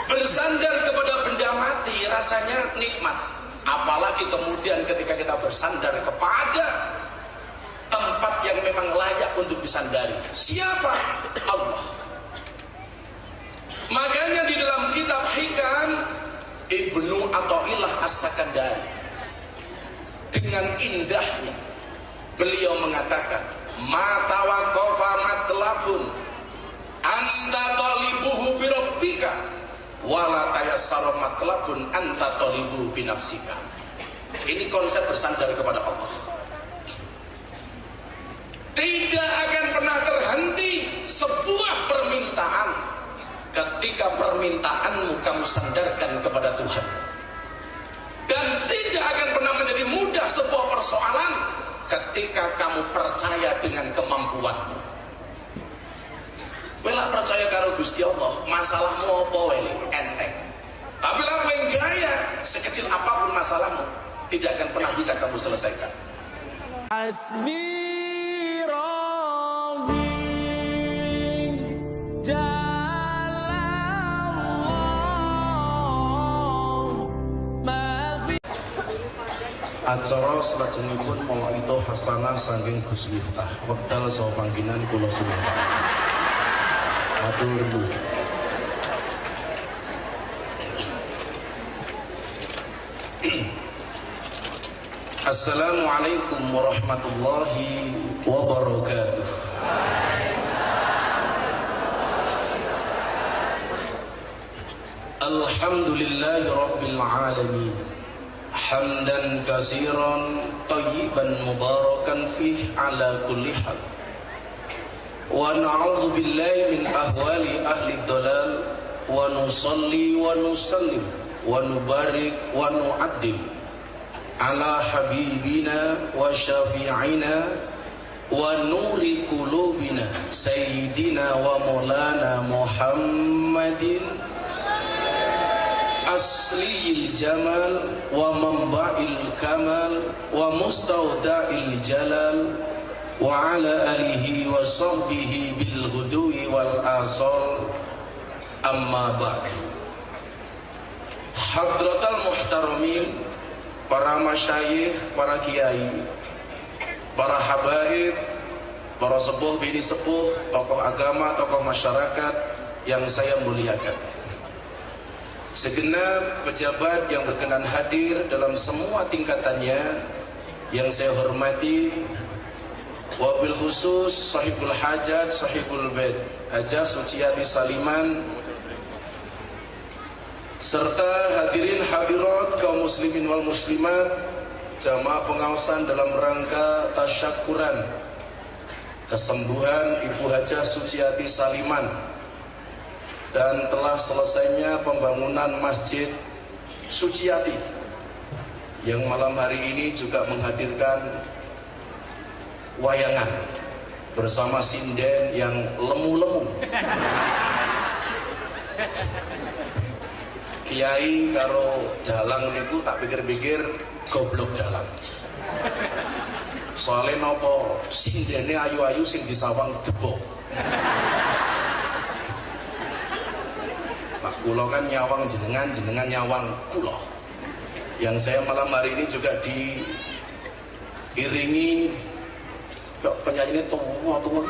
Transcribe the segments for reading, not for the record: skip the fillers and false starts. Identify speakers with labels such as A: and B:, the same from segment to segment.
A: Bersandar kepada benda mati rasanya nikmat, apalagi kemudian ketika kita bersandar kepada tempat yang memang layak untuk disandari. Siapa? Allah. Makanya di dalam kitab Hikam Ibnu Athaillah As-Sakandari dengan indahnya beliau mengatakan, ma tawaqqafa matlabun anta talibuhu bi rabbika wala tayassara matlabun anta talibuhu bi nafsika. Ini konsep bersandar kepada Allah. Tidak akan pernah terhenti sebuah permintaan ketika permintaanmu kamu sandarkan kepada Tuhan, dan tidak akan pernah menjadi mudah sebuah persoalan ketika kamu percaya dengan kemampuanmu. Wela percaya karo Gusti Allah, masalahmu apa weli enteng. Tapi lah kowe gaya sekecil apapun masalahmu tidak akan pernah bisa kamu selesaikan.
B: Asmi
A: acara selajengipun mau'idhah hasanah saking Gus Miftah wekdal saha panggilan kula suwun. Matur nuwun. Assalamualaikum warahmatullahi wabarakatuh. Alhamdulillahi rabbil alamin. Hamdan katsiran thayyiban mubarakan fih ala kulli hal. Wa na'udzu billahi min ahwali ahli dhalal wa nusalli wa nusallim wa nubarik wa nu'addim ala habibina wa syafi'ina wa nuri qulubina sayyidina wa maulana Muhammadin asliyil jamal wa manba'il kamal wa mustawda'il jalal wa ala alihi wa sahbihi bil ghudwi wal asal. Amma ba'du. Hadratal muhtaramin, para masyayikh, para kiai, para habaib, para sepuh bini sepuh, tokoh agama, tokoh masyarakat yang saya muliakan, segenap pejabat yang berkenan hadir dalam semua tingkatannya yang saya hormati, wabil khusus sahibul hajat, sahibul bait Hajah Suciati Saliman, serta hadirin hadirat kaum muslimin wal muslimat, jamaah pengawasan dalam rangka tasyakuran kesembuhan Ibu Hajah Suciati Saliman dan telah selesainya pembangunan Masjid Suciati yang malam hari ini juga menghadirkan wayangan bersama sinden yang lemu-lemu. Kiai karo dalang niku tak pikir-pikir goblok dalang. Soalnya nopo sindene ayu-ayu sing disawang debok. Pak kulo kan nyawang jenengan, jenengan nyawang kulo. Yang saya malam hari ini juga diiringi kok penyanyi ini tua-tua.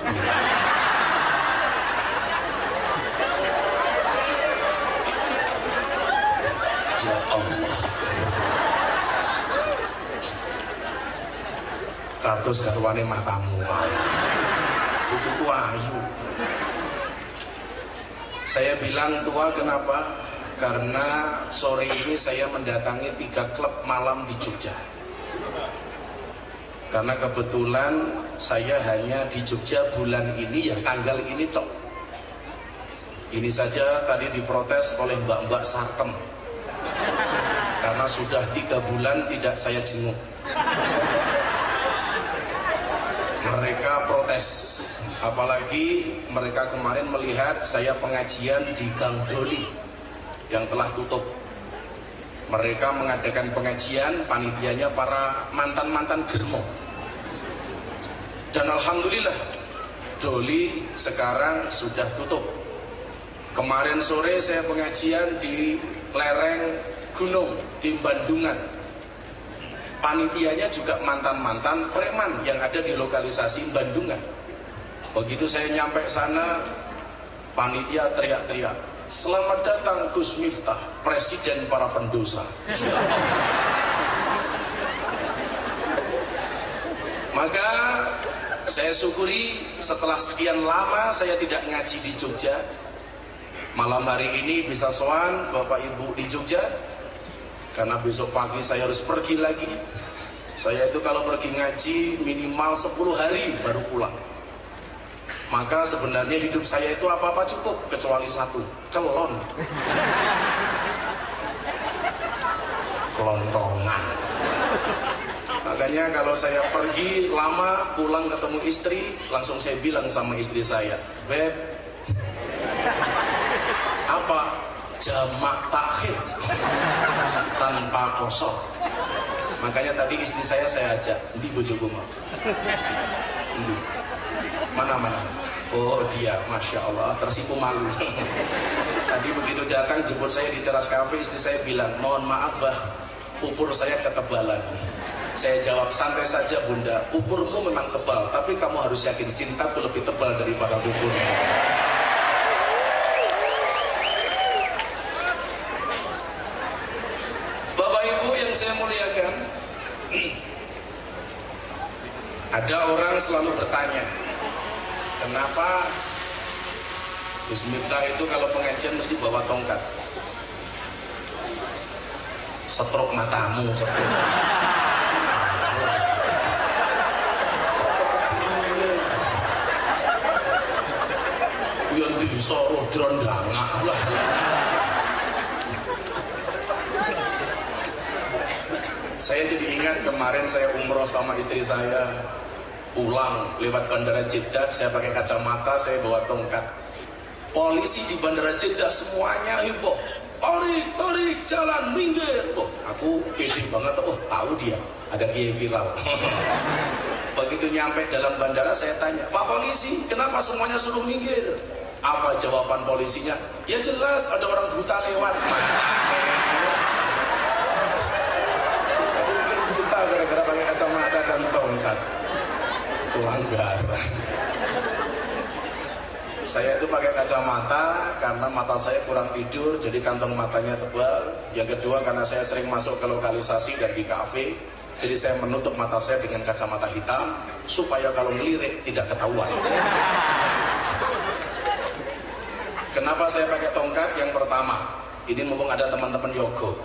A: Ya Allah, kartus garwane matamu, cucuku ayu. Saya bilang tua kenapa? Karena sore ini saya mendatangi 3 klub malam di Jogja. Karena kebetulan saya hanya di Jogja bulan ini, ya tanggal ini tok. Ini saja tadi diprotes oleh mbak-mbak Sarkem karena sudah 3 bulan tidak saya jenguk. Mereka protes, apalagi mereka kemarin melihat saya pengajian di Gang Doli yang telah tutup. Mereka mengadakan pengajian, panitianya para mantan-mantan germo. Dan alhamdulillah Doli sekarang sudah tutup Kemarin sore saya pengajian di lereng gunung di Bandungan. Panitianya juga mantan-mantan preman yang ada di lokalisasi Bandungan. Begitu saya nyampe sana, panitia teriak-teriak, "Selamat datang Gus Miftah, presiden para pendosa." Maka saya syukuri setelah sekian lama saya tidak ngaji di Jogja, malam hari ini bisa sowan Bapak Ibu di Jogja, karena besok pagi saya harus pergi lagi. Saya itu kalau pergi ngaji minimal 10 hari baru pulang. Maka sebenarnya hidup saya itu apa-apa cukup kecuali satu, kelon. Kelontongan. Makanya kalau saya pergi lama, pulang ketemu istri, langsung saya bilang sama istri saya, "Beb, apa? Jamak takhir tanpa kosong." Makanya tadi istri saya ajak, "Di bojoku mau." Mana? Oh dia, Masya Allah, tersipu malu. Tadi begitu datang jemput saya di teras kafe, istri saya bilang, "Mohon maaf bah, pupur saya ketebalan." Saya jawab, "Santai saja bunda, pupurmu memang tebal, tapi kamu harus yakin cintaku lebih tebal daripada pupurmu." Bapak Ibu yang saya muliakan, ada orang selalu bertanya, kenapa Gus Miftah itu kalau pengajian mesti bawa tongkat? Setruk matamu, setruk. Yang disoroh drondangak lah. Saya jadi ingat kemarin saya umroh sama istri saya, pulang lewat bandara Jeddah, saya pakai kacamata, saya bawa tongkat. Polisi di bandara Jeddah semuanya heboh, tarik jalan, minggir. Oh, aku pede banget, oh tahu dia ada kiai viral. Begitu nyampe dalam bandara saya tanya, "Pak polisi, kenapa semuanya suruh minggir?" Apa jawaban polisinya? "Ya jelas ada orang buta lewat." Saya pikir buta gara-gara pakai kacamata dan tongkat. Pelanggaran. Saya itu pakai kacamata karena mata saya kurang tidur, jadi kantong matanya tebal. Yang kedua karena saya sering masuk ke lokalisasi dan di kafe, jadi saya menutup mata saya dengan kacamata hitam supaya kalau ngelirik tidak ketahuan. Kenapa saya pakai tongkat? Yang pertama, ini mumpung ada teman-teman Yogo,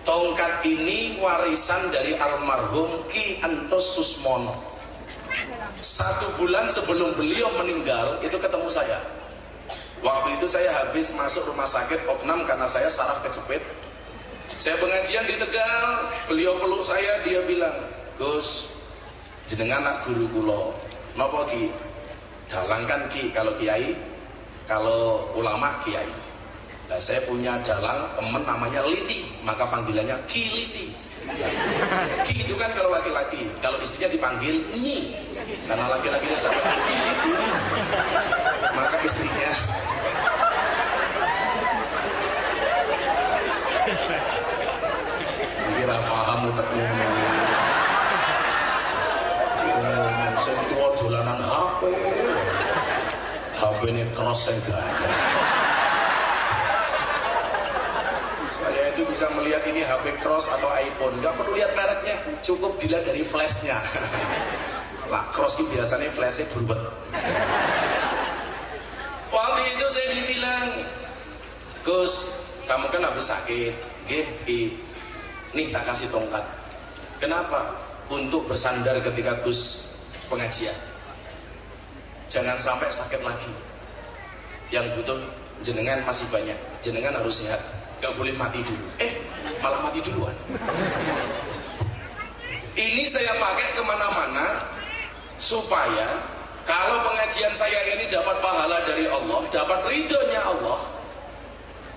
A: tongkat ini warisan dari almarhum Ki Entus Susmono. 1 bulan sebelum beliau meninggal itu ketemu saya. Waktu itu saya habis masuk rumah sakit opnam karena saya saraf kejepit. Saya pengajian di Tegal, beliau peluk saya, dia bilang, "Gus, jenengan anak guru kula. Napa Ki?" "Dalang kan Ki, kalau kiai, kalau ulama kiai." Nah, saya punya dalang teman namanya Liti, maka panggilannya Ki Liti. Ki itu kan kalau laki-laki, kalau istrinya dipanggil Nyi, karena laki-lakinya sampai Ki Liti, maka istrinya kira paham uteknya. Saya tua dolanan HP ini keras saya gaya. Saya itu bisa melihat ini HP cross atau iPhone, nggak perlu lihat mereknya, cukup dilihat dari flashnya. Lah cross ini biasanya flashnya berubah. Waktu itu saya dibilang, "Gus, kamu kan habis sakit, nih tak kasih tongkat." "Kenapa?" "Untuk bersandar ketika Gus pengajian. Jangan sampai sakit lagi. Yang butuh jenengan masih banyak, jenengan harus sehat, gak boleh mati dulu." Malah mati duluan. Ini saya pakai kemana-mana supaya kalau pengajian saya ini dapat pahala dari Allah, dapat ridhonya Allah,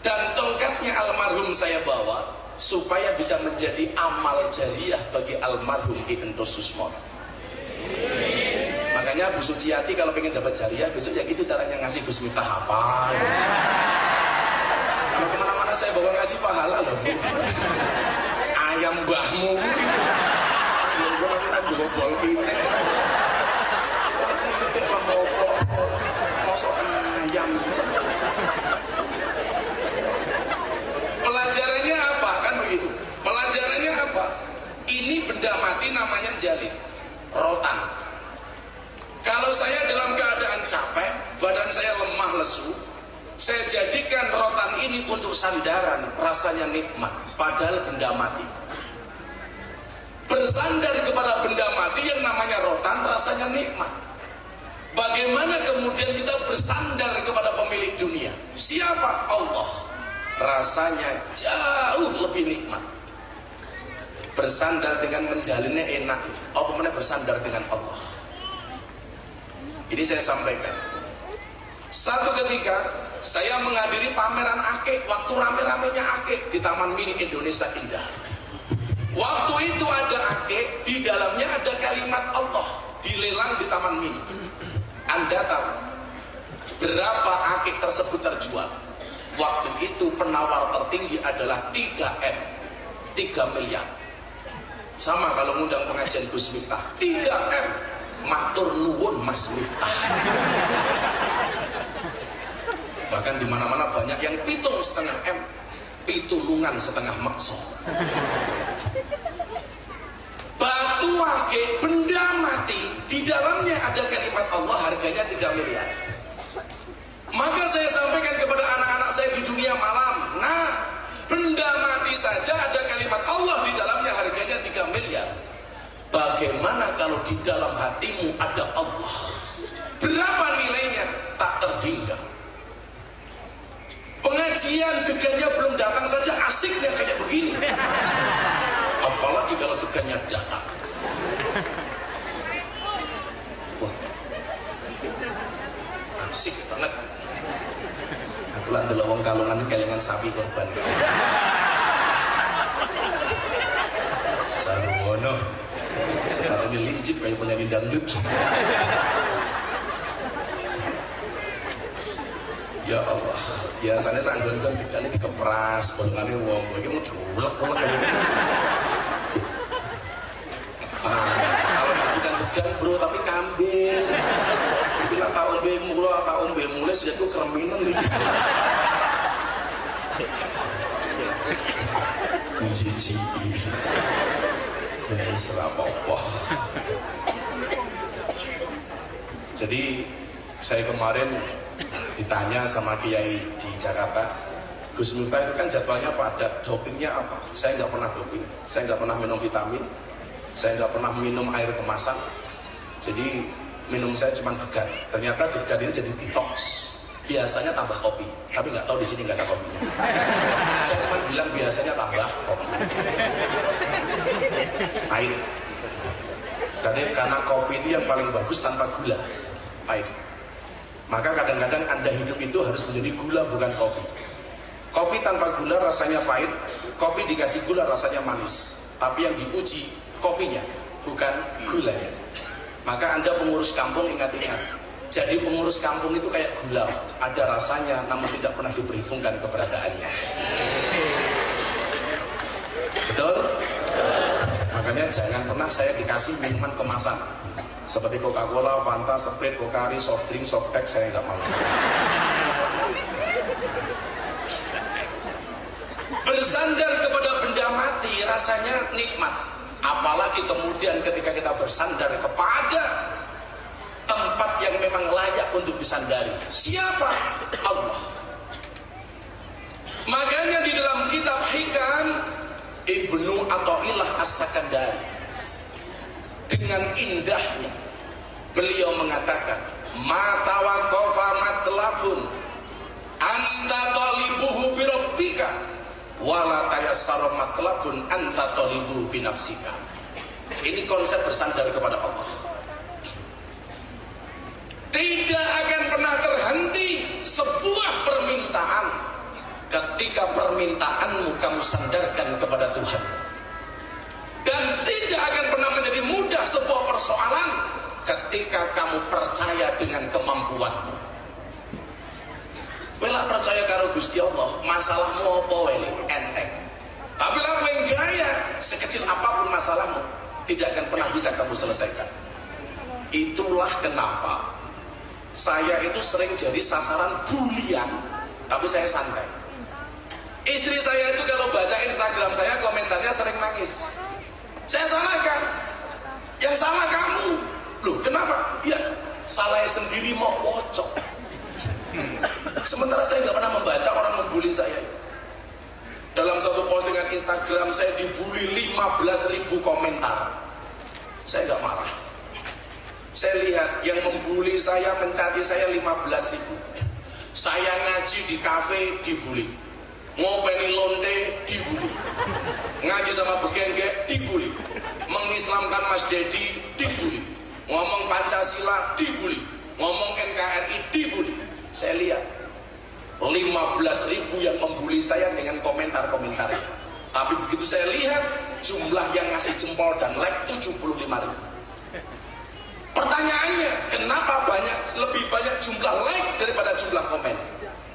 A: dan tongkatnya almarhum saya bawa supaya bisa menjadi amal jariah bagi almarhum Ki Entus Susmono. Makanya Makanya Bu Suciati kalau pengen dapat jariah besok ya gitu caranya ngasih Gus Miftah apa gitu. Kalau kemana-mana saya bawa ngaji pahala loh Bu. Ayam mbahmu sambil gue nanti bawa bol pitik lah mosok ayam. Pelajarannya apa? Kan begitu. Pelajarannya apa? Ini benda mati namanya jalid, rotan. Kalau saya dalam keadaan capek, badan saya lemah lesu, saya jadikan rotan ini untuk sandaran, rasanya nikmat, padahal benda mati. Bersandar kepada benda mati yang namanya rotan rasanya nikmat. Bagaimana kemudian kita bersandar kepada pemilik dunia? Siapa? Allah. Rasanya jauh lebih nikmat. Bersandar dengan menjalinnya enak. Apa mana bersandar dengan Allah? Ini saya sampaikan. Satu ketika saya menghadiri pameran akik, waktu rame-ramenya akik di Taman Mini Indonesia Indah. Waktu itu ada akik, di dalamnya ada kalimat Allah dilelang di Taman Mini. Anda tahu berapa akik tersebut terjual? Waktu itu penawar tertinggi adalah 3M, 3 miliar. Sama kalau ngundang pengajian Gus Miftah, 3M. Matur nuwun Mas Miftah. Bahkan di mana-mana banyak yang 7,5 M, pitulungan setengah makso. Batu akik, benda mati, di dalamnya ada kalimat Allah, harganya 3 miliar. Maka saya sampaikan kepada anak-anak saya di dunia malam, nah, benda mati saja ada kalimat Allah di dalamnya, harganya 3 miliar. Bagaimana kalau di dalam hatimu ada Allah? Berapa nilainya? Tak terhingga. Pengajian degannya belum datang saja asiknya kayak begini. Apalagi kalau degannya datang. Wah, asik banget. Aku lah ndelok wong kalungan kelingan sapi korban. Sarwono. Sepatunya lincip kayak penyanyi dangdut. Ya Allah, biasanya sanggon-sanggon dikali dikepras, bolongannya wong, ini mau diulek-ulek aja. Kalau bukan degan bro, tapi kambing. Bila tahun B mulai sejak itu kereminan nih. Ini cici. Ini serapopoh. Jadi saya kemarin ditanya sama kiai di Jakarta, Gus Miftah itu kan jadwalnya padat, dopingnya apa? Saya nggak pernah doping, saya nggak pernah minum vitamin, saya nggak pernah minum air kemasan. Jadi minum saya cuma degan. Ternyata degan ini jadi detox. Biasanya tambah kopi, tapi nggak tahu di sini nggak ada kopinya. Saya cuma bilang biasanya tambah kopi. Pahit. Jadi karena kopi itu yang paling bagus tanpa gula, pahit. Maka kadang-kadang Anda hidup itu harus menjadi gula bukan kopi. Kopi tanpa gula rasanya pahit, kopi dikasih gula rasanya manis. Tapi yang diuji kopinya, bukan gulanya. Maka Anda pengurus kampung ingat-ingat. Jadi pengurus kampung itu kayak gula, ada rasanya namun tidak pernah diperhitungkan keberadaannya. Betul? Makanya jangan pernah saya dikasih minuman kemasan seperti Coca-Cola, Fanta, Sprite, Pocari, soft drink, soft tech, saya nggak mau. Bersandar kepada benda mati rasanya nikmat. Apalagi kemudian ketika kita bersandar kepada tempat yang memang layak untuk disandari. Siapa? Allah. Makanya di dalam kitab Hikam, Ibnu Athaillah As-Sakandari dengan indahnya beliau mengatakan, ma tawaqafa matlabun anta talibuhu bi rabbika wala tayassara matlabun anta talibuhu bi nafsika. Ini konsep bersandar kepada Allah. Tidak akan pernah terhenti sebuah permintaan ketika permintaanmu kamu sandarkan kepada Tuhan. Dan tidak akan pernah menjadi mudah sebuah persoalan ketika kamu percaya dengan kemampuanmu. Wela percaya karo Gusti Allah, masalahmu apa wele enteng. Tapi lah kowe gaya, sekecil apapun masalahmu, tidak akan pernah bisa kamu selesaikan. Itulah kenapa saya itu sering jadi sasaran bulian, tapi saya santai. Istri saya itu kalau baca Instagram saya, komentarnya sering nangis. Saya salahkan, yang salah kamu. Loh kenapa? Ya salahnya sendiri mau pocok. Sementara saya nggak pernah membaca orang membuli saya. Dalam satu postingan Instagram saya dibully 15.000 komentar. Saya nggak marah. Saya lihat yang membuli saya, mencaci saya 15.000. Saya ngaji di kafe dibully, ngopeni lonte dibully, ngaji sama begenggek dibully, mengislamkan Mas Dedi dibully, ngomong Pancasila dibully, ngomong NKRI dibully. Saya lihat 15.000 yang membuli saya dengan komentar-komentarnya. Tapi begitu saya lihat jumlah yang ngasih jempol dan like 75.000. Pertanyaannya, kenapa lebih banyak jumlah like daripada jumlah komen?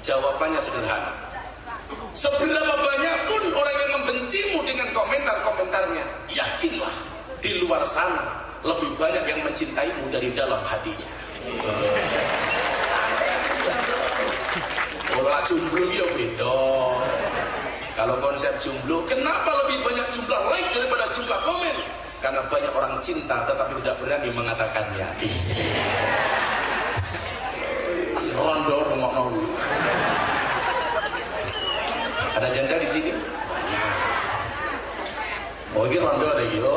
A: Jawabannya sederhana. Seberapa banyak pun orang yang membencimu dengan komentar-komentarnya, yakinlah di luar sana lebih banyak yang mencintaimu dari dalam hatinya. Orang jomblo ya beda. Kalau konsep jomblo, kenapa lebih banyak jumlah like daripada jumlah komen? Karena banyak orang cinta tetapi tidak berani mengatakannya. Rondo rungokno. Ada janda di sini? Oh ini rondo ada gitu.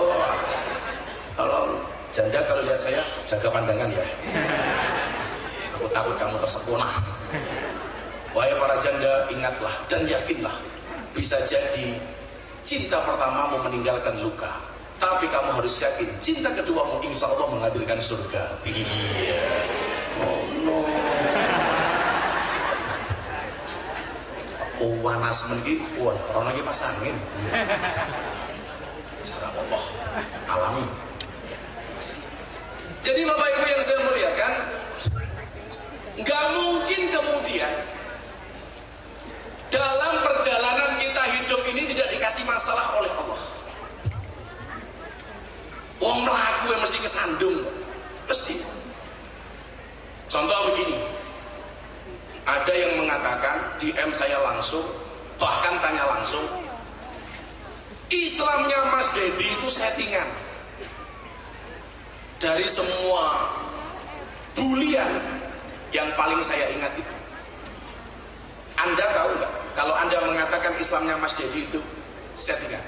A: Kalau janda kalau lihat saya jaga pandangan ya. Aku takut kamu tersepona. Wahai para janda, ingatlah dan yakinlah, bisa jadi cinta pertamamu meninggalkan luka. Tapi kamu harus yakin, cinta keduamu insya Allah menghadirkan surga. Iya. Oh no. Oh panas meniki, wah orang lagi pasangin. Serah Allah, alami. Jadi Bapak Ibu yang saya muliakan, nggak mungkin kemudian dalam perjalanan kita hidup ini tidak dikasih masalah oleh Allah. Wong melaku yang mesti kesandung, pasti. Contoh begini, ada yang mengatakan DM saya langsung, bahkan tanya langsung, Islamnya Mas Dedi itu settingan. Dari semua bulian yang paling saya ingat itu, Anda tahu nggak? Kalau Anda mengatakan Islamnya Mas Dedi itu settingan,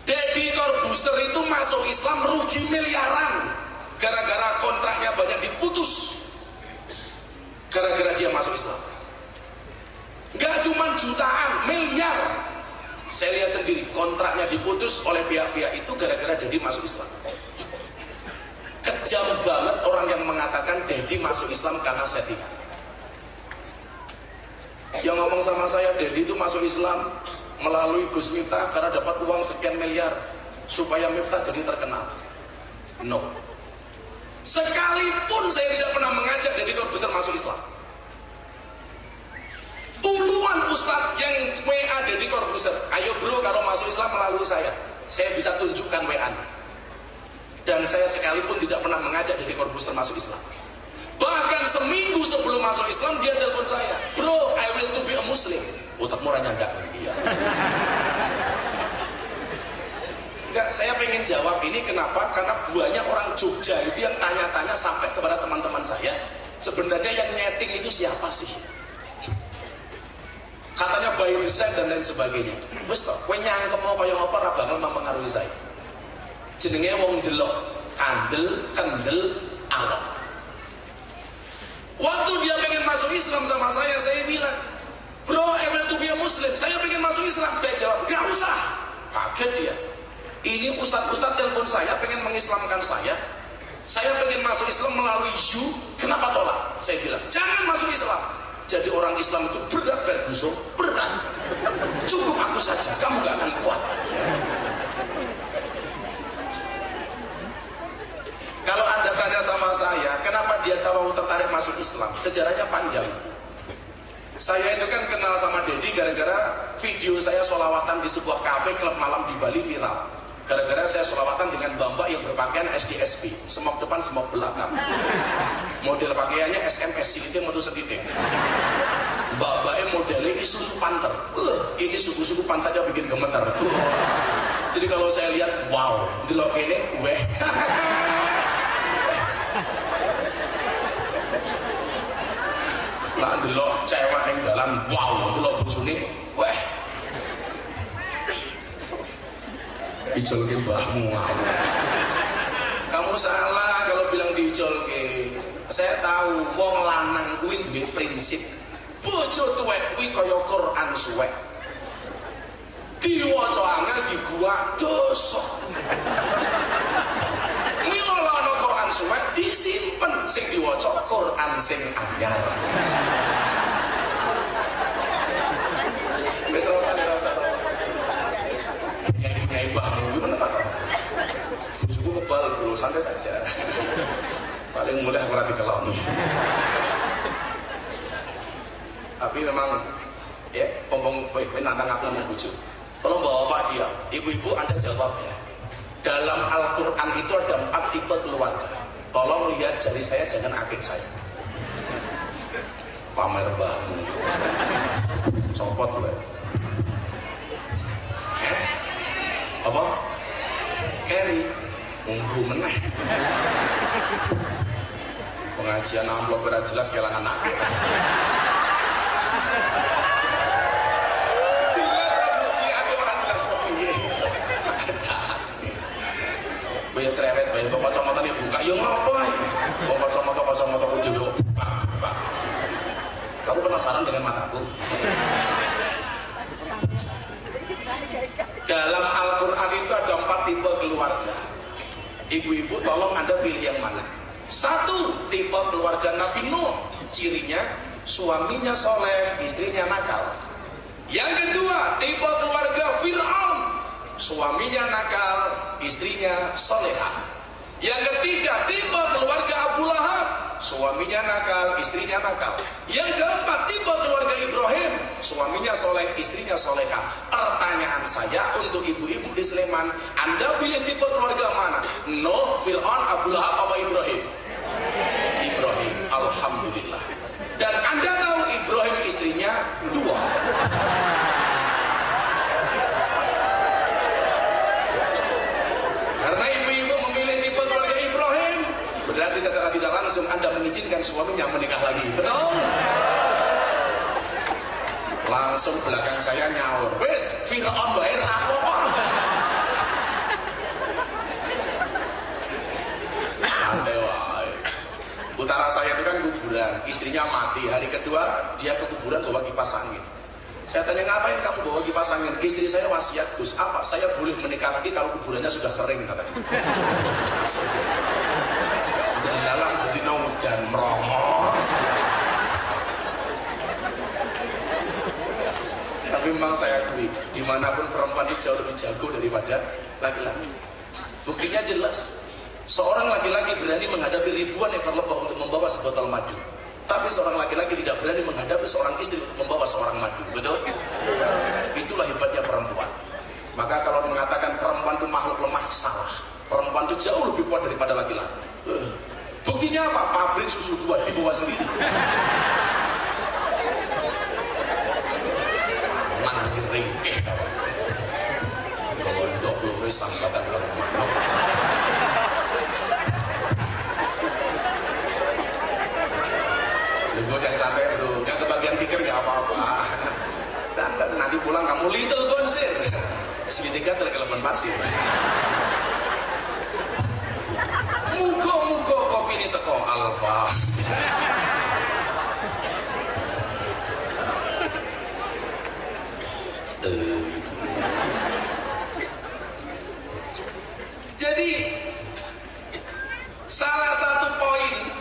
A: Deddy Corbuzier itu masuk Islam rugi miliaran gara-gara kontraknya banyak diputus gara-gara dia masuk Islam. Nggak cuma jutaan, miliar. Saya lihat sendiri kontraknya diputus oleh pihak-pihak itu gara-gara Deddy masuk Islam. Kejam banget orang yang mengatakan Deddy masuk Islam karena settingan. Yang ngomong sama saya, Deddy itu masuk Islam melalui Gus Miftah karena dapat uang sekian miliar supaya Miftah jadi terkenal. No. Sekalipun saya tidak pernah mengajak Deddy Corbuzier masuk Islam. Puluhan ustadz yang WA Deddy Corbuzier, ayo bro kalau masuk Islam melalui saya bisa tunjukkan WA-nya. Dan saya sekalipun tidak pernah mengajak Deddy Corbuzier masuk Islam. Bahkan seminggu sebelum masuk Islam dia telepon saya, bro I will to be a Muslim. Otak murahnya enggak dia. Enggak, saya pengen jawab ini kenapa? Karena banyak orang Jogja itu yang tanya-tanya sampai kepada teman-teman saya, sebenarnya yang nyeting itu siapa sih? Katanya by design dan lain sebagainya. Wes toh, kowe nyangkem mau kaya apa ora bakal mempengaruhi saya. Jenenge wong delok, kandel, kendel, alok. Waktu dia pengen masuk Islam sama saya bilang, bro, I will to be a Muslim. Saya pengen masuk Islam. Saya jawab, gak usah. Kaget dia. Ini ustadz-ustadz telepon saya, pengen mengislamkan saya. Saya pengen masuk Islam melalui you. Kenapa tolak? Saya bilang, jangan masuk Islam. Jadi orang Islam itu berat, Ferguson. Berat. Cukup aku saja, kamu gak akan kuat. Kalau saya, kenapa dia terlalu tertarik masuk Islam? Sejarahnya panjang. Saya itu kan kenal sama Dedi gara-gara video saya sholawatan di sebuah kafe klub malam di Bali viral. Gara-gara saya sholawatan dengan mbak-mbak yang berpakaian SDSP, semok depan, semok belakang. Model pakaiannya SMS, silitnya mau sedikit. Mbak-mbaknya modelnya Isuzu Panther. Ini suku-suku pantatnya bikin gemeter. Jadi kalau saya lihat, wow, delok ini, weh. Lah delok cewek ning dalan, wow, delok bojone, weh. Ijolke mbahmu. Kamu salah kalau bilang diijolke. Saya tahu wong lanang kuwi duwe prinsip. Bojo tuwek kuwi kaya Quran suwek. Diwaca angel diguak dosa. Mila ana Quran suwek disimpen, sing diwaca Quran sing anyar. Wis rasa. Nyai bangun gimana Pak? Bujuku kebal bro, santai saja. Paling mudah berarti kelon. Tapi memang ya, nantang aku mau bujuk. Tolong bawa Pak dia, ibu-ibu Anda jawab ya. Dalam Al-Quran itu ada 4 tipe keluarga. Tolong lihat jari saya, jangan akik saya. Pamer bangun. Copot gue. Apa? Carry. Unggu meneh. Pengajian amplop berat jelas kelangan akik. Banyak cerewet, banyak kacamata dia buka. Ya ngapa ya? Kacamata ku dhewe buka. Kamu penasaran dengan mataku? Dalam Al-Quran itu ada 4 tipe keluarga. Ibu-ibu tolong Anda pilih yang mana? 1, tipe keluarga Nabi Nuh. Cirinya suaminya soleh, istrinya nakal. Yang kedua, tipe keluarga Fir'aun. Suaminya nakal, istrinya solehah. Yang ketiga, tipe keluarga Abu Lahab. Suaminya nakal, istrinya nakal. Yang keempat, tipe keluarga Ibrahim. Suaminya soleh, istrinya solehah. Pertanyaan saya untuk ibu-ibu di Sleman, Anda pilih tipe keluarga mana? Nuh, Fir'aun, Abu Lahab, apa Ibrahim? Ibrahim, alhamdulillah. Dan Anda tahu Ibrahim istrinya 2. Karena ibu-ibu memilih tipe keluarga Ibrahim, berarti secara tidak langsung Anda mengizinkan suaminya menikah lagi. Betul? Langsung belakang saya nyaur. Wes, Fir'aun bayar apa? Santai wae. Utara saya itu kan kuburan, istrinya mati. Hari kedua dia ke kuburan bawa kipas angin. Saya tanya, ngapain kamu bawa kipas angin? Istri saya wasiat, Gus. Apa? Saya boleh menikah lagi kalau kuburannya sudah kering, katanya. Dan dalam betina dan merongos. Tapi memang saya akui, dimanapun perempuan itu jauh lebih jago daripada laki-laki. Buktinya jelas. Seorang laki-laki berani menghadapi ribuan ekor lebah untuk membawa sebotol madu. Tapi seorang laki-laki tidak berani menghadapi seorang istri untuk membawa seorang madu. Betul? Itulah hebatnya perempuan. Maka kalau mengatakan perempuan itu makhluk lemah, salah. Perempuan itu jauh lebih kuat daripada laki-laki. Buktinya apa? Pabrik susu 2 dibawa sendiri. Nangis ringkih. Gondok luris sambatan ke rumah. Gue yang santai bro, gak kebagian pikir gak apa-apa. Dan nanti pulang kamu little bonsir, segitiga terkelepan pasir. Mugo kopi ini teko Alfa. Jadi salah satu poin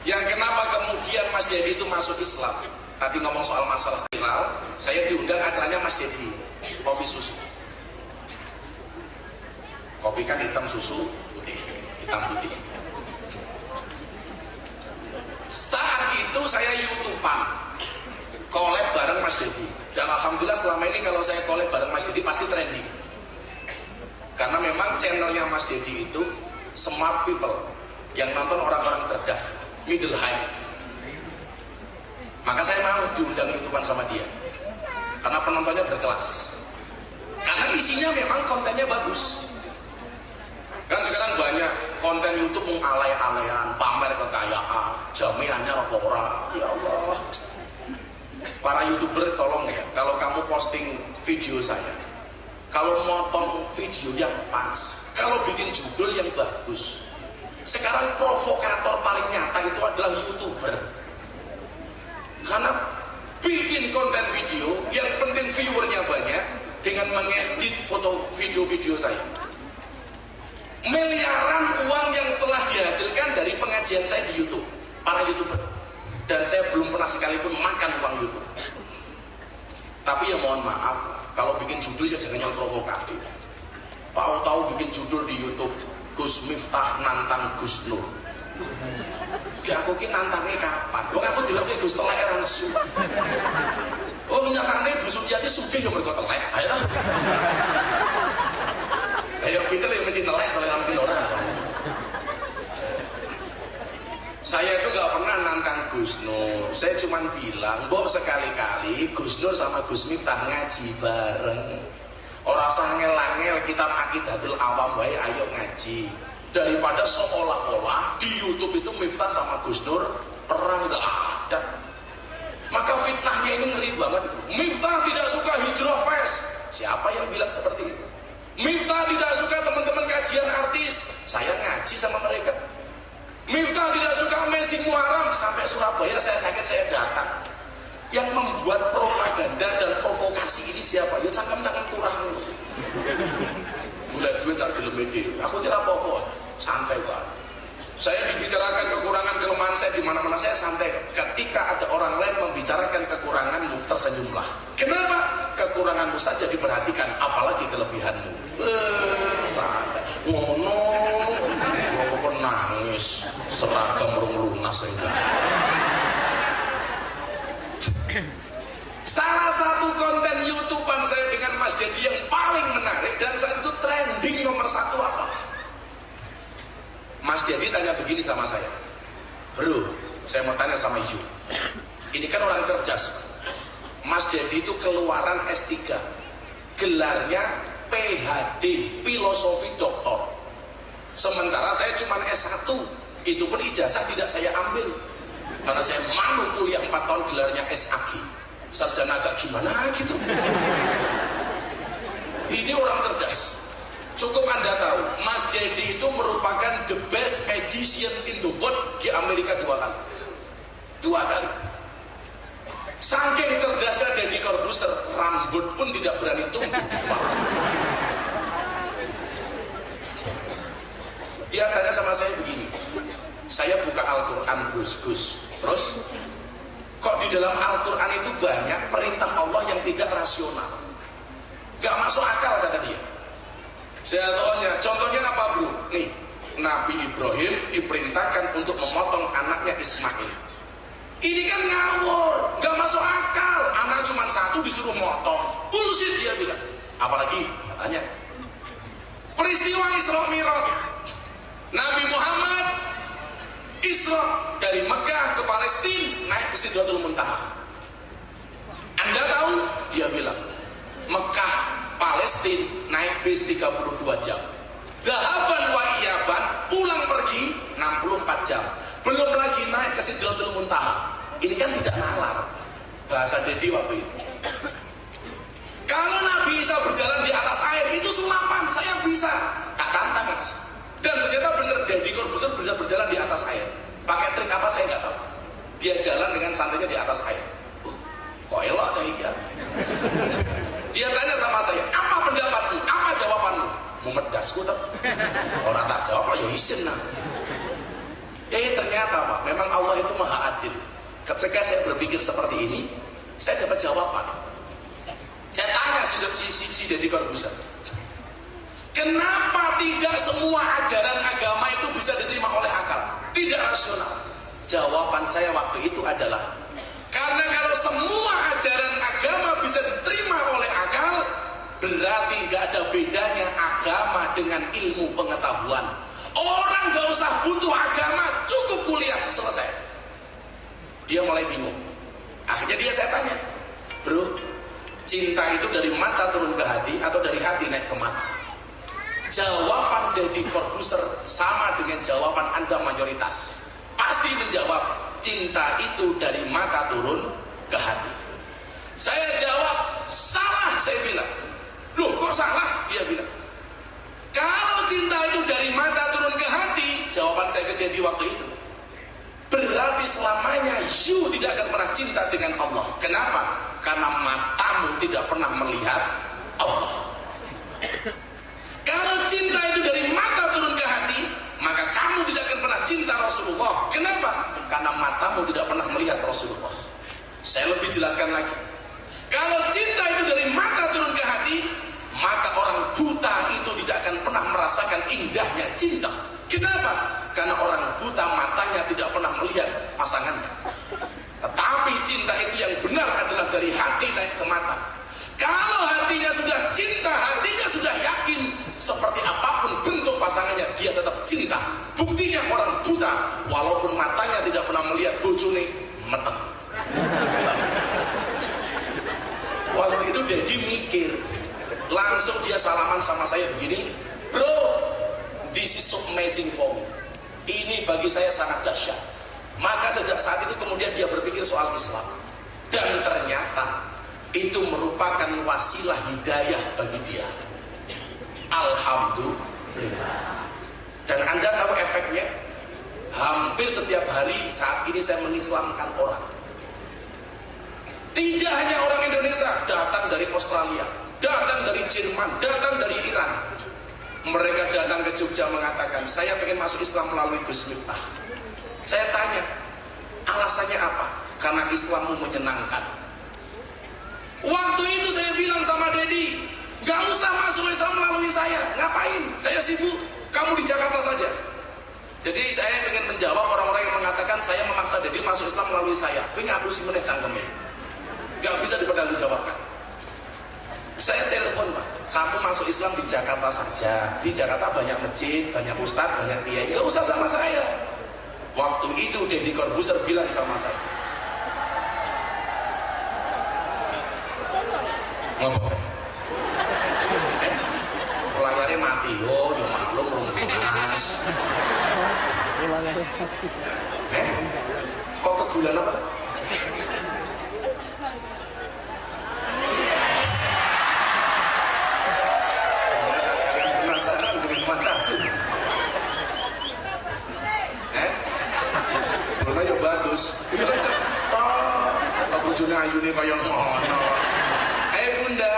A: yang kenapa kemudian Mas Dedi itu masuk Islam, tadi ngomong soal masalah viral, saya diundang acaranya Mas Dedi, kopi susu. Kopi kan hitam, susu putih, hitam putih. Saat itu saya YouTubean collab bareng Mas Dedi, dan alhamdulillah selama ini kalau saya collab bareng Mas Dedi pasti trending, karena memang channelnya Mas Dedi itu smart people, yang nonton orang-orang cerdas, middle high. Maka saya mau diundang YouTubean sama dia, karena penontonnya berkelas, karena isinya memang kontennya bagus. Kan sekarang banyak konten YouTube alay-alayan, pamer kekayaan, jamiannya apa-apa. Ya Allah, para YouTuber tolong ya, kalau kamu posting video saya, kalau motong video yang pas, kalau bikin judul yang bagus. Sekarang provokator paling nyata itu adalah YouTuber, karena bikin konten video yang penting viewernya banyak dengan mengedit foto video-video saya. Miliaran uang yang telah dihasilkan dari pengajian saya di YouTube, para YouTuber, dan saya belum pernah sekalipun makan uang YouTube. Tapi ya mohon maaf, kalau bikin judul ya jangan yang provokatif. Tahu-tahu bikin judul di YouTube, Gus Miftah nantang Gus Nur. Ya aku ki nantangnya kapan? Wong aku dilok Gus telek ra nesu. Oh nyatane Bu Suciati sugih yo mergo telek. Ayo ta. Ayo Peter yang mesti telek toleran ora. Saya itu gak pernah nantang Gus Nur. Saya cuma bilang, mbok sekali-kali Gus Nur sama Gus Miftah ngaji bareng. Ora usah ngel-ngel kitab Aqidatul Awam wae, ayo ngaji. Daripada seolah-olah di YouTube itu Miftah sama Gus Nur perang, gak ada. Maka fitnahnya ini ngeri banget. Miftah tidak suka hijrah fest. Siapa yang bilang seperti itu? Miftah tidak suka teman-teman kajian artis. Saya ngaji sama mereka. Miftah tidak suka Messi Muharram. Sampai Surabaya saya sakit saya datang. Yang membuat propaganda dan provokasi ini siapa? Ya cangkem-cangkem kurang. Mulai duit sak gelem iki. Aku kira apa-apa, santai banget. Saya dibicarakan kekurangan kelemahan saya di mana-mana, saya santai. Ketika ada orang lain membicarakan kekuranganmu, tersenyumlah. Kenapa? Kekuranganmu saja diperhatikan, apalagi kelebihanmu. Santai. Ngono, kok nangis, seragam rung lunas enggak. Salah satu konten YouTubean saya dengan Mas Dedi yang paling menarik dan saat itu trending nomor 1 apa? Mas Dedi tanya begini sama saya, bro, saya mau tanya sama you. Ini kan orang cerdas. Mas Dedi itu keluaran S3, gelarnya PhD, filosofi doktor. Sementara saya cuma S1, itu pun ijazah tidak saya ambil, karena saya malu kuliah 4 tahun gelarnya SAG, sarjana agak gimana gitu. Ini orang cerdas. Cukup Anda tahu, Mas Dedi itu merupakan the best magician in the world di Amerika 2 kali. 2 kali. Saking cerdasnya Deddy Corbuzier, rambut pun tidak berani tumbuh di kepala. Dia tanya sama saya begini, saya buka Al-Quran Gus, terus kok di dalam Al-Quran itu banyak perintah Allah yang tidak rasional, gak masuk akal, kata dia. Saya tanya, contohnya apa bro? Nih, Nabi Ibrahim diperintahkan untuk memotong anaknya Ismail. Ini kan ngawur, gak masuk akal. Anak cuma 1 disuruh motong, bullshit dia bilang. Apalagi, katanya, peristiwa Isra Mi'raj, Nabi Muhammad Isra dari Mekah ke Palestina, naik ke Sidratul Muntaha. Anda tahu? Dia bilang, Mekah Palestina naik bis 32 jam, zahaban wa iyaban, pulang pergi 64 jam, belum lagi naik ke Sidratul Muntaha. Ini kan tidak nalar, bahasa Dedi waktu itu. Kalau Nabi Isa berjalan di atas air itu sulapan, saya bisa, tak tantang mas. Dan ternyata benar Deddy Corbuzier bisa berjalan di atas air. Pakai trik apa saya nggak tahu. Dia jalan dengan santainya di atas air. Kok elok cahaya. Dia tanya sama saya, apa pendapatmu? Apa jawabanmu? Mumet dasku tuh. Orang tak jawab ya isin nah. Ternyata Pak, memang Allah itu maha adil. Ketika saya berpikir seperti ini, saya dapat jawaban. Saya tanya si Deddy Corbuzier, kenapa tidak semua ajaran agama itu bisa diterima oleh akal? Tidak rasional. Jawaban saya waktu itu adalah, karena kalau semua ajaran agama bisa diterima oleh akal, berarti nggak ada bedanya agama dengan ilmu pengetahuan. Orang nggak usah butuh agama, cukup kuliah, selesai. Dia mulai bingung. Akhirnya saya tanya, bro, cinta itu dari mata turun ke hati atau dari hati naik ke mata? Jawaban Deddy Corbuzier sama dengan jawaban Anda mayoritas. Pasti menjawab, cinta itu dari mata turun ke hati. Saya jawab, salah, saya bilang. Loh, kok salah? Dia bilang, kalau cinta itu dari mata turun ke hati, jawaban saya ke Deddy waktu itu, berarti selamanya you tidak akan pernah cinta dengan Allah. Kenapa? Karena matamu tidak pernah melihat Allah. Kalau cinta itu dari mata turun ke hati, maka kamu tidak akan pernah cinta Rasulullah. Kenapa? Karena matamu tidak pernah melihat Rasulullah. Saya lebih jelaskan lagi. Kalau cinta itu dari mata turun ke hati, maka orang buta itu tidak akan pernah merasakan indahnya cinta. Kenapa? Karena orang buta matanya tidak pernah melihat pasangannya. Tetapi cinta itu yang benar adalah dari hati naik ke mata. Kalau hatinya sudah cinta, hatinya sudah yakin, seperti apapun bentuk pasangannya, dia tetap cinta. Buktinya orang buta, walaupun matanya tidak pernah melihat bojone, meteng. Waktu itu Deddy mikir, langsung dia salaman sama saya begini, bro, this is so amazing for me. Ini bagi saya sangat dahsyat. Maka sejak saat itu kemudian dia berpikir soal Islam. Dan ternyata itu merupakan wasilah hidayah bagi dia. Alhamdulillah. Dan Anda tahu efeknya? Hampir setiap hari saat ini saya mengislamkan orang. Tidak hanya orang Indonesia, datang dari Australia, datang dari Jerman, datang dari Iran. Mereka datang ke Jogja mengatakan, saya ingin masuk Islam melalui Gus Miftah. Saya tanya, alasannya apa? Karena Islammu menyenangkan. Waktu itu saya bilang sama Deddy, gak usah masuk Islam melalui saya. Ngapain? Saya sibuk, kamu di Jakarta saja. Jadi saya ingin menjawab orang-orang yang mengatakan saya memaksa Deddy masuk Islam melalui saya. Ini ngapusi meneh cangkemnya, gak bisa dipertanggungjawabkan. Saya telepon, Pak, kamu masuk Islam di Jakarta saja. Di Jakarta banyak masjid, banyak ustadz, banyak kiai, gak usah sama saya. Waktu itu Deddy Corbuzier bilang sama saya, ngomong, layarnya mati, oh ya maklum rumah. Kok kegulan apa? Penasaran dengan mataku. Bruno ya bagus. Ya cetok. Pak bojone ayune kaya ngono. Bunda.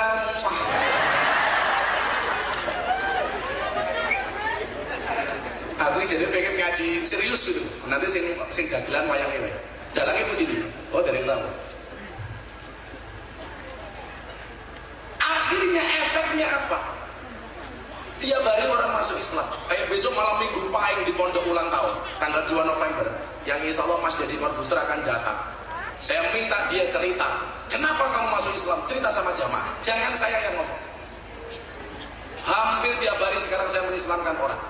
A: Aku jadi pengen ngaji serius gitu. Nanti sing dagelan wayang ini. Dalang ibu dulu. Oh dari tahu. Akhirnya efeknya apa? Tiap hari orang masuk Islam. Kayak besok malam minggu Pahing di pondok ulang tahun, tanggal 2 November. Yang insya Allah Mas Deddy Corbuzier akan datang. Saya minta dia cerita, kenapa kamu masuk Islam? Cerita sama jamaah, jangan saya yang ngomong. Hampir tiap hari sekarang saya mengislamkan orang.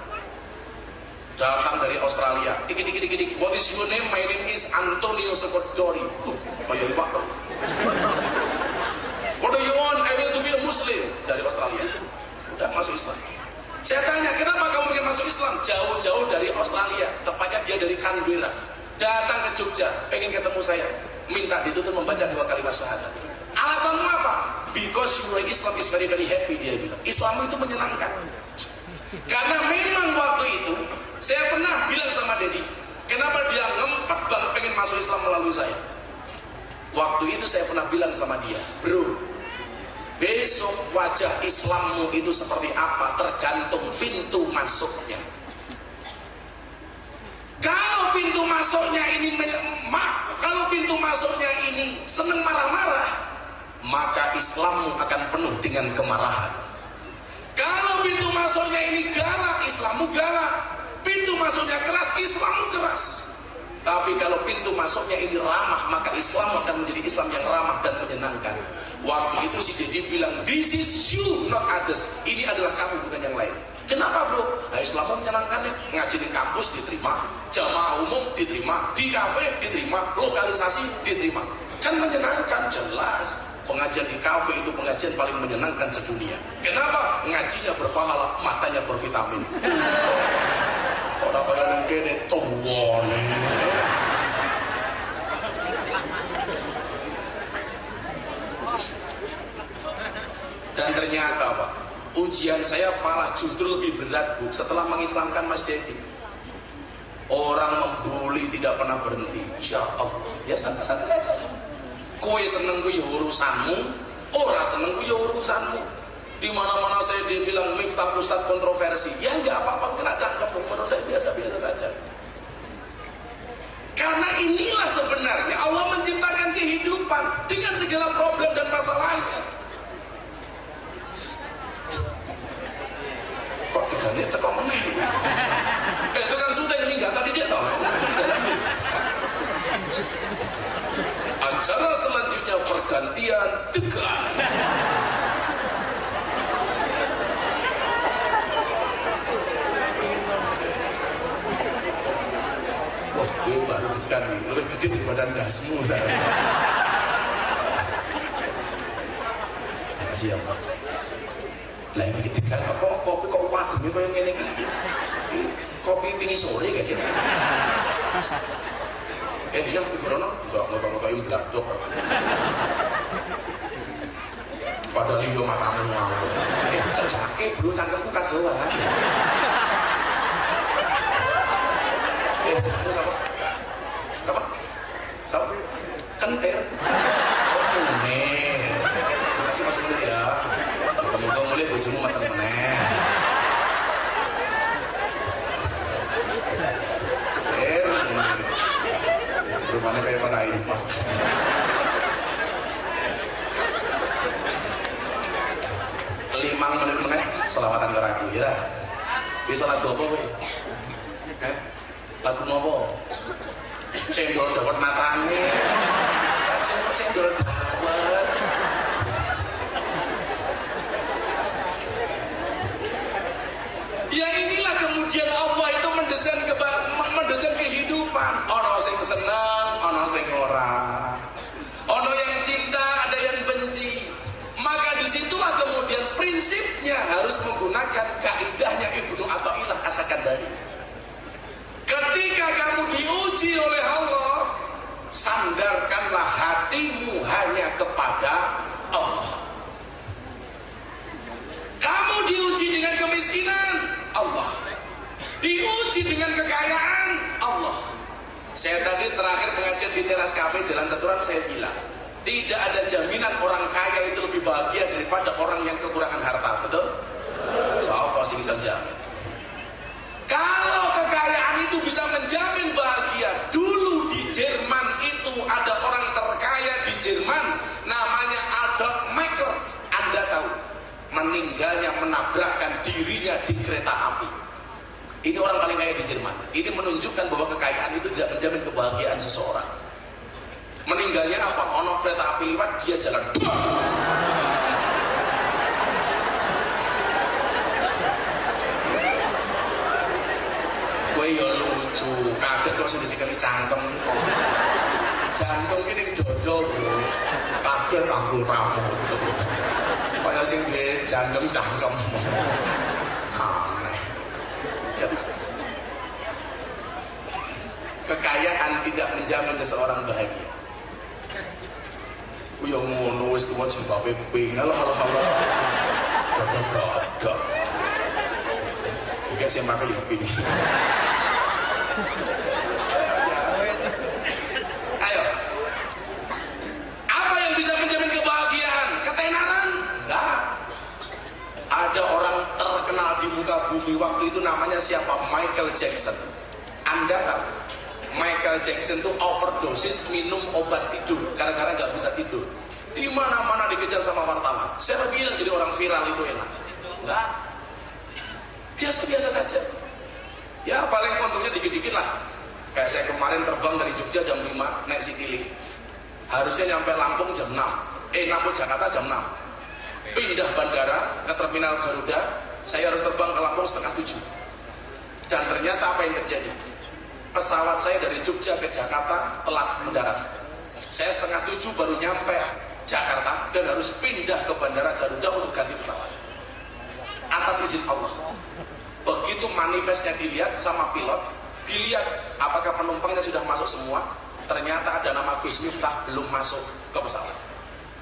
A: Datang dari Australia, dikit. What is your name? My name is Antonio Sekodori. Oh ya Pak. What do you want? I will to be a Muslim. Dari Australia. Udah masuk Islam. Saya tanya, kenapa kamu ingin masuk Islam? Jauh-jauh dari Australia, tepatnya dia dari Canberra. Datang ke Jogja, pengen ketemu saya, minta ditutup membaca 2 kalimat syahadat. Alasanmu apa? Because your Islam is very very happy, dia bilang. Islammu itu menyenangkan. Karena memang waktu itu saya pernah bilang sama Deddy, kenapa dia ngempet banget pengen masuk Islam melalui saya. Waktu itu saya pernah bilang sama dia, bro, besok wajah Islammu itu seperti apa tergantung pintu masuknya. Kalau pintu masuknya ini senang marah-marah, maka Islammu akan penuh dengan kemarahan. Kalau pintu masuknya ini galak, Islammu galak. Pintu masuknya keras, Islammu keras. Tapi kalau pintu masuknya ini ramah, maka Islam akan menjadi Islam yang ramah dan menyenangkan. Waktu itu si Dedi bilang, this is you, not others. Ini adalah kamu, bukan yang lain. Kenapa bro? Nah, Islam menyenangkan nih. Ngaji di kampus diterima, jamaah umum diterima, di kafe diterima, lokalisasi diterima. Kan menyenangkan, jelas. Pengajian di kafe itu pengajian paling menyenangkan sedunia. Kenapa? Ngajinya berpahala, matanya bervitamin. Orang kaya nengkene tuwane. Dan ternyata Pak, ujian saya malah justru lebih berat Bu setelah mengislamkan Mas Dedi. Orang membuli tidak pernah berhenti. Ya Allah, ya santai-santai saja. Kowe seneng ku ya urusanmu, ora seneng ku ya urusanmu. Di mana-mana saya dibilang Miftah Ustadz kontroversi, ya nggak apa-apa, kena cangkem, menurut saya biasa-biasa saja. Karena inilah sebenarnya Allah menciptakan kehidupan dengan segala problem dan masalahnya. Kok tegane teko meneh? Itu kan sudah yang minggat tadi dia tahu. Acara selanjutnya pergantian tegang. Baru tekan lebih gede di badan gasmu. Makasih ya Pak. Lah ini tekan apa kopi kok wadune koyo ngene iki. Kopi pingi sore kayak gitu. Ya pikiran enggak ngotot-ngotokin bladok. Padahal yo matamu ngawur. Cecake bro cangkemku kadoan. Terus apa? Siapa? Kentir. Oh, meneh. Makasih Mas Kentir ya. Kamu mulai bojomu mateng meneh. Rupanya kayak pada infak. Limang menit meneh selawatan ke aku ya. Bisa lagu apa weh? Lagu apa? Cendol dawet matane. Cendol dawet. Ya inilah kemudian Allah itu mendesain kehidupan. Ono sing seneng, ono sing ora. Ono yang cinta, ada yang benci. Maka disitulah kemudian prinsipnya harus menggunakan kaidahnya Ibnu Athaillah As-Sakandari. Ketika kamu diuji oleh Allah, sandarkanlah hatimu hanya kepada Allah. Kamu diuji dengan kemiskinan, Allah. Diuji dengan kekayaan, Allah. Saya tadi terakhir pengajian di teras kafe Jalan Caturan, saya bilang tidak ada jaminan orang kaya itu lebih bahagia daripada orang yang kekurangan harta, betul? Siapa sih bisa jamin? Kalau kekayaan itu bisa menjamin bahagia, dulu di Jerman itu ada orang terkaya di Jerman namanya Adolf Mekker. Anda tahu, meninggalnya menabrakkan dirinya di kereta api. Ini orang paling kaya di Jerman. Ini menunjukkan bahwa kekayaan itu tidak menjamin kebahagiaan seseorang. Meninggalnya apa? Ono kereta api lewat, dia jalan. Yo lucu, kaget kok sudah sekali cangkem. Jantung ini dodol bro, kaget aku rambut. Kayak sing duwe jantung cangkem. Aneh. Kekayaan tidak menjamin seseorang bahagia. Yo ngono wis tuwa jembabe pinggal hal-hal. Dadak. Iki sing pakai yo ping. Ayo, apa yang bisa menjamin kebahagiaan? Ketenaran? Enggak. Ada orang terkenal di muka bumi waktu itu namanya siapa? Michael Jackson. Anda tahu? Michael Jackson itu overdosis minum obat tidur gara-gara nggak bisa tidur. Di mana-mana dikejar sama wartawan. Saya bilang jadi orang viral itu enak. Enggak. Biasa-biasa saja. Ya paling untungnya dikit-dikit lah. Kayak saya kemarin terbang dari Jogja jam 5 naik Citylink, harusnya nyampe Lampung jam 6, Lampung Jakarta jam 6. Pindah bandara ke terminal Garuda, saya harus terbang ke Lampung setengah 7. Dan ternyata apa yang terjadi? Pesawat saya dari Jogja ke Jakarta telat mendarat. Saya setengah 7 baru nyampe Jakarta dan harus pindah ke bandara Garuda untuk ganti pesawat atas izin Allah. Begitu manifestnya dilihat sama pilot, dilihat apakah penumpangnya sudah masuk semua, ternyata ada nama Gus Miftah belum masuk ke pesawat.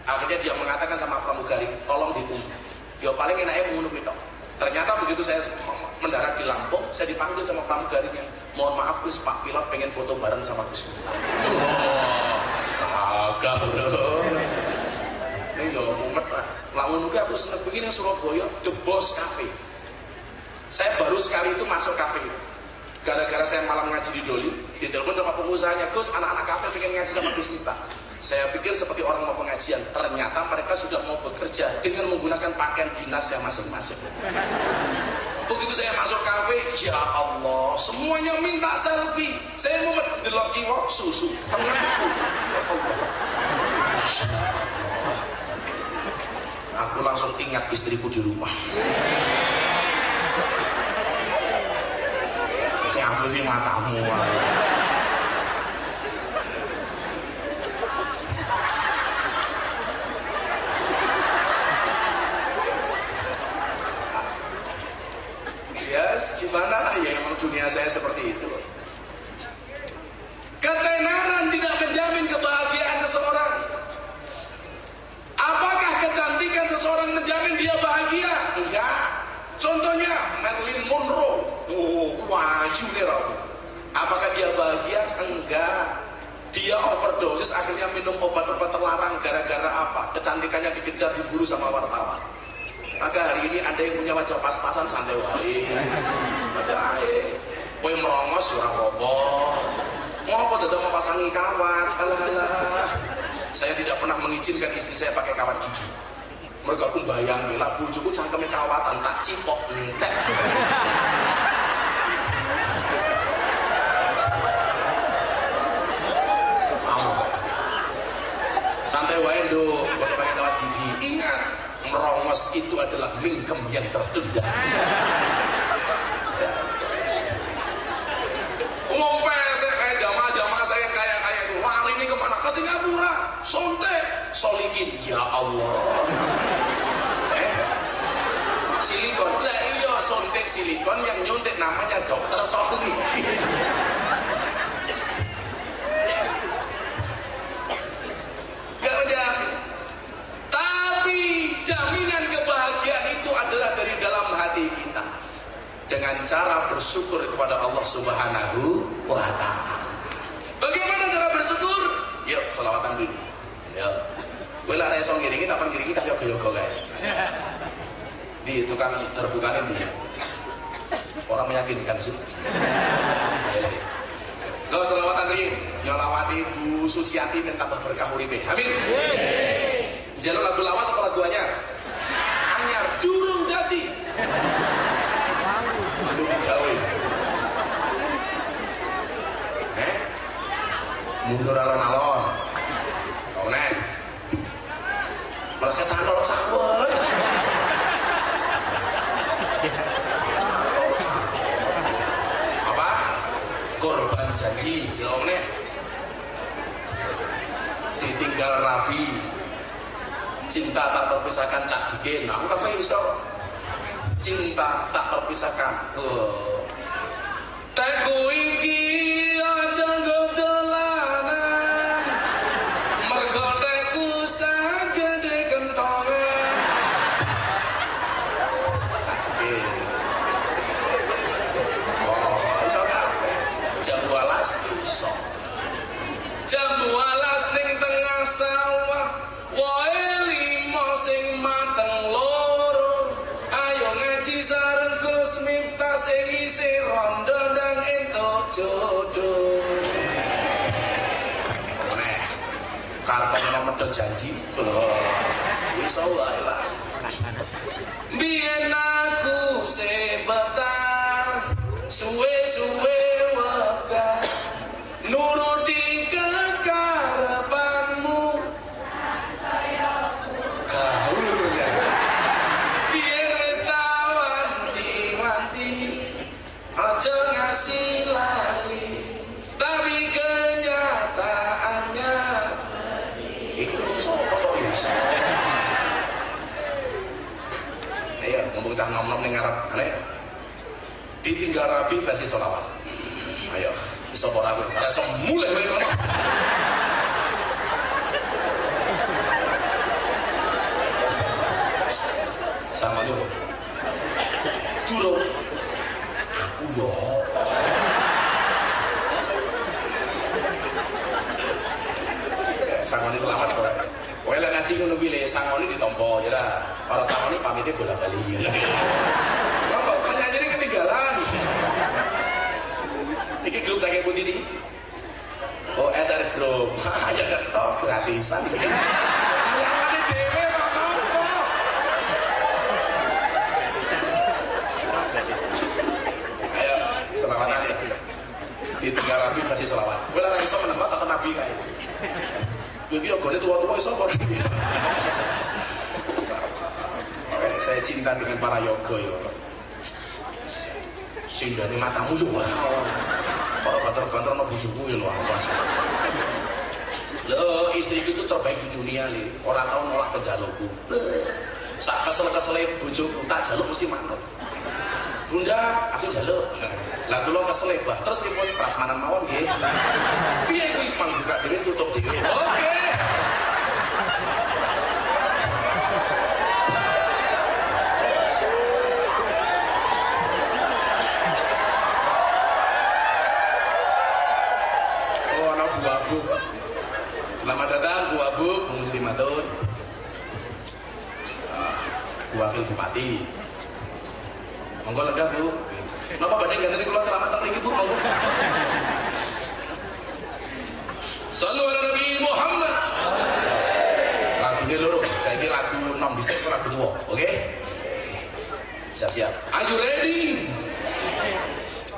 A: Akhirnya dia mengatakan sama pramugari, tolong ditunggu. Ya paling enaknya mengunduh itu. Ternyata begitu saya mendarat di Lampung, saya dipanggil sama pramugarinya, mohon maaf Gus, Pak pilot pengen foto bareng sama Gus Miftah. Kagak bro, ini gak mumet lah. Lalu aku seneng begini Surabaya, The Boss Cafe. Saya baru sekali itu masuk kafe itu. Gara-gara saya malam ngaji di Doli, ditelepon sama pengusahanya, Gus, anak-anak kafe pengen ngaji sama Gus Miftah. Saya pikir seperti orang mau pengajian, ternyata mereka sudah mau bekerja dengan menggunakan pakaian dinasnya masing-masing. Begitu saya masuk kafe, ya Allah, semuanya minta selfie. Saya mau delok kiwa susu, tengah susu. Ya Allah. Aku langsung ingat istriku di rumah. Ini aku sih matamu. Gimana lah ya, emang dunia saya seperti itu. Ketenaran tidak menjamin kebahagiaan seseorang. Apakah kecantikan seseorang menjamin dia bahagia? Enggak. Contohnya Marilyn Monroe. Oh, waju nih Rabu. Apakah dia bahagia? Enggak. Dia overdosis, akhirnya minum obat-obat terlarang gara-gara apa? Kecantikannya dikejar, diburu sama wartawan. Maka hari ini Anda yang punya wajah pas-pasan santai wae. Santai wae. Kowe merongos ora apa-apa. Ngopo dadak mau pasangi kawat? Alah. Saya tidak pernah mengizinkan istri saya pakai kawat gigi. Mergo aku bayang lha bojoku cangkeme kawatan tak cipok entek. Santai wae nduk, gak usah pakai kawat gigi. Ingat, merongos itu adalah mingkem yang tertunda. Saya kayak jamaah saya yang kaya-kaya itu lari ini kemana? Ke Singapura, sontek, solikin. Ya Allah. Silikon, lah iya sontek silikon yang nyuntik namanya dokter solikin. Gak menjamin. Tapi jaminan kebahagiaan itu adalah dari dalam hati kita, dengan cara bersyukur kepada Allah Subhanahu wa ta'ala. Bagaimana cara bersyukur? Yuk selawatan dulu. Yuk. Gue lah reso ngiringi, tak ngiringi cah yoga-yoga kayak. Di tukang terbuka ini. Orang meyakinkan sih. Lo selawatan ring, nyolawati Bu Suciati minta berkah uripe. Amin. Jalur lagu lawas atau lagu anyar? Anyar durung dadi. Lu gawe. Mundur alon-alon. Oh nek. Malah kecantol sawet. Apa? Korban janji, dong nek. Ditinggal rabi. Cinta tak terpisahkan cak dikin. Aku kan iso. Cinta tak terpisahkan. Teku iki aja godolanan. Mergo teku sagede kentongan. Cak dikin. Oh, iso kabeh. Jam 12 iso. Jam 12 ning tengah sawah. Wae limo sing mateng loro. Ayo ngaji sareng Gus Miftah sing isih rondo ndang entuk jodoh. Nek karepane medhot janji. Iso wae lah. Biyen aku sebetan suwe-suwe wekah bocah nom-nom ning ngarep aneh ditinggal rabi versi sholawat. Ayo iso ora kowe ora iso mulai kowe ngomong. Sama dulu aku yo sangoni selamat kowe. Kowe lek ngaji ngono kuwi le sangoni ditampa ya ora. Para sangoni pamite bola-bali. Ngapa penyanyi ketinggalan? Iki grup saking pundi niki? Oh, SR Group. Ya ketok gratisan iki. Karyawane dhewe kok ngopo? Ayo, selawatan ya. Di 300 versi selawat. Kowe ora iso meneng kok Nabi kae. Iki ogone tua-tua iso kok. Oke, saya cinta dengan para yoga ya. Sindane matamu yo ora. Para banter-banter ana bojoku ya lho awas. Lho, istriku itu terbaik di dunia li. Ora tau nolak penjalukku. Sak kesel-kesele bojoku tak jaluk mesti manut. Bunda, aku jaluk. Lah kula kesel bah. Terus pripun prasmanan mawon nggih. Piye kuwi pang buka dhewe tutup dhewe. Oke. Selamat datang Bu Abu, Bu Muslimatun, Bu Wakil Bupati. Monggo lenggah Bu. Napa badhe ganteni kula ceramah teng mriki Bu, monggo. Shallu ala Nabi Muhammad. Lagune loro, saiki lagu nom dhisik lagu tuwa, oke? Siap-siap. Are you ready?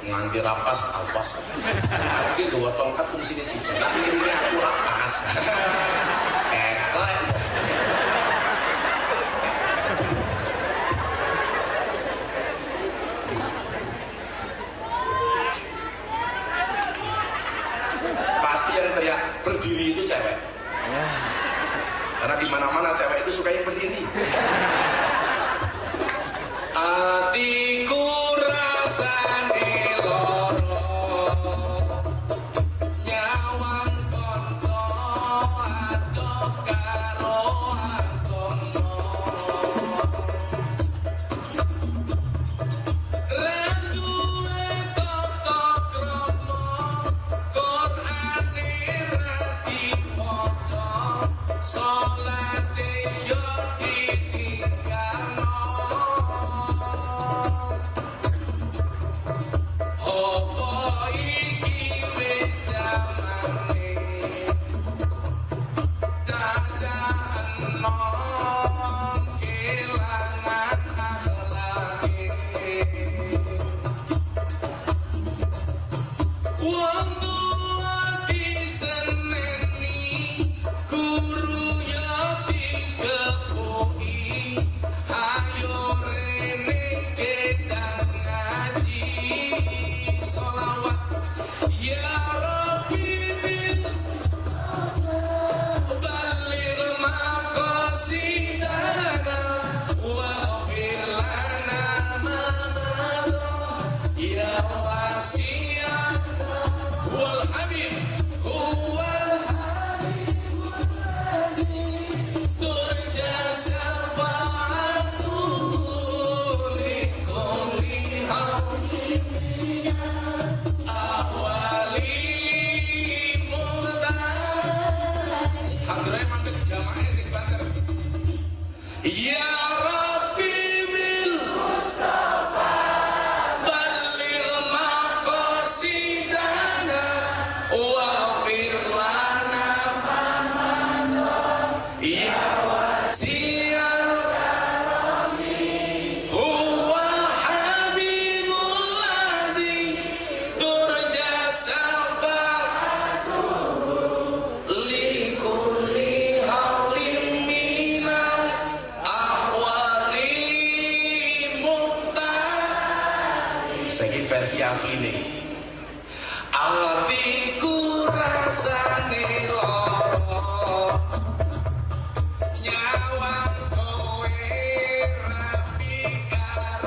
A: Nganti rapas awas. Aku ki gawa tongkat fungsine siji. Lah ini aku rapas. Eklek. Pasti yang teriak berdiri itu cewek. Karena di mana-mana cewek itu suka yang berdiri. Atiku rasane versi asli nih. Atiku rasane loro, nyawa kowe rapi karo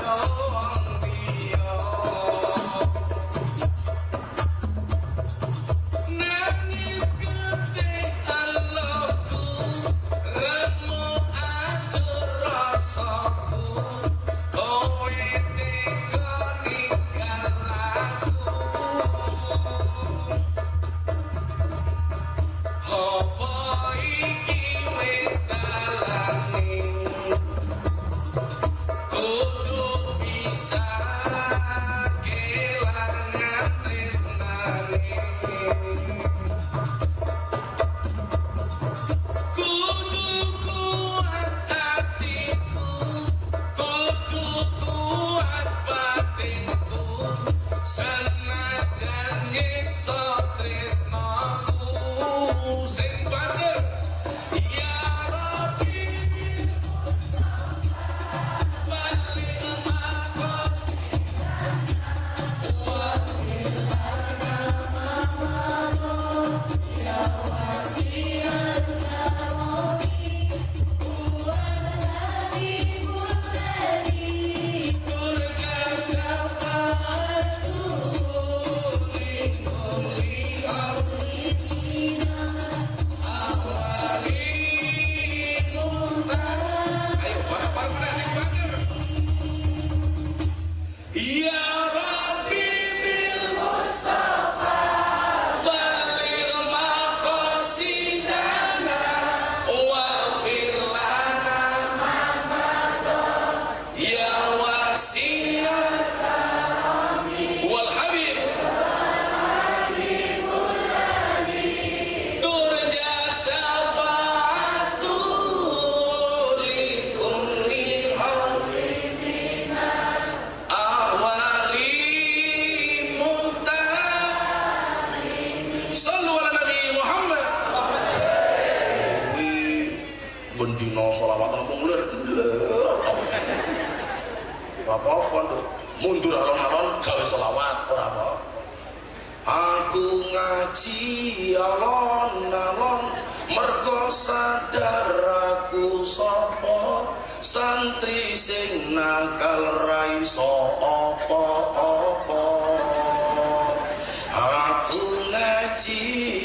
A: ora apa-apa nduk. Mundur alon-alon gawe selawat ora apa-apa. Aku ngaji alon-alon mergo sadar aku sapa santri sing nakal ra iso apa-apa. Aku ngaji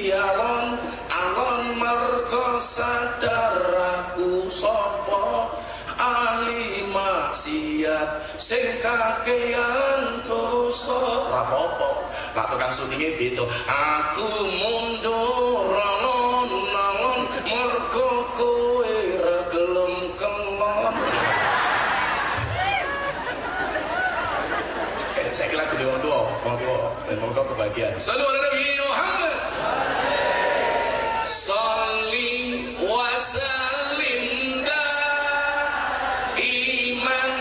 A: alon-alon mergo sadar aku sapa ahli maksiat sing kakean dosa. Ora apa-apa. Lah tukang suninge beda. Aku mundur alon-alon mergo kowe ra gelem kelon. Saya kira kudu wong tuwa, monggo kebahagiaan. Sallu ala Nabi Muhammad. Salli wa sallim iman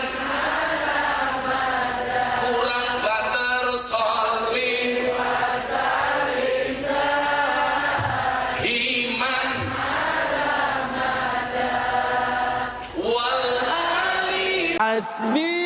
A: kurang bater salli wa sallim iman wal ali hasbi